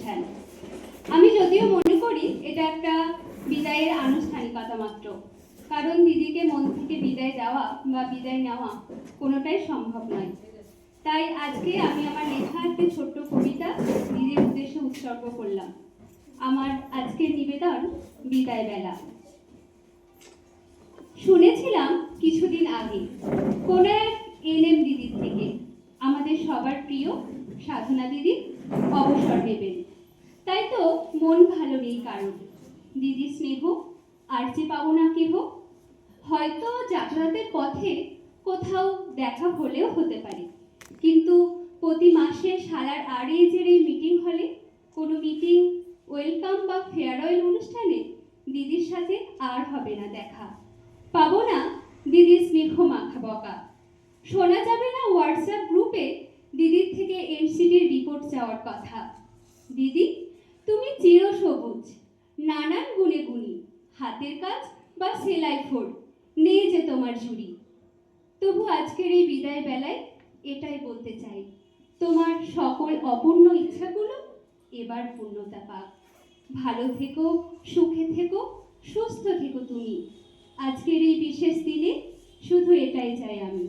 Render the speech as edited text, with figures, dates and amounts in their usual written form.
অনুষ্ঠান। আমি যদিও মনে করি এটা একটা বিদায়ের আনুষ্ঠানিকতা মাত্র, কারণ দিদিকে মন থেকে বিদায় দেওয়া বা বিদায় নেওয়া কোনোটাই সম্ভব নয়। তাই আজকে আমি আমার লেখা একটি ছোট্ট কবিতা দিদির উদ্দেশ্যে উৎসর্গ করলাম। আমার আজকের নিবেদন বিদায় বেলা। শুনেছিলাম কিছুদিন আগে কোন এক এনএম দিদির থেকে আমাদের সবার প্রিয় সাধনা দিদি অবসর নেবেন। তাই তো মন ভালো নেই কারণ, দিদির স্নেহ আর যে পাবো না কেহ। হয়তো যাতায়াতের পথে কোথাও দেখা হলেও হতে পারে, কিন্তু প্রতি মাসে সালার আরএজের এই মিটিং হলে কোনো মিটিং, ওয়েলকাম বা ফেয়ারওয়েল অনুষ্ঠানে দিদির সাথে আর হবে না দেখা। পাবো না দিদির স্নেহ মাখা বকা। শোনা যাবে না হোয়াটসঅ্যাপ গ্রুপে দিদির থেকে এনসিটির রিপোর্ট চাওয়ার কথা। দিদি তুমি চিরসবুজ, নানান গুণে গুণী, হাতের কাজ বা সেলাই ফোড় নেই যে তোমার ঝুড়ি। তবু আজকের এই বিদায় বেলায় এটাই বলতে চাই, তোমার সকল অপূর্ণ ইচ্ছাগুলো এবার পূর্ণতা পাক। ভালো থেকো, সুখে থেকো, সুস্থ থেকো তুমি। আজকের এই বিশেষ দিনে শুধু এটাই চাই আমি।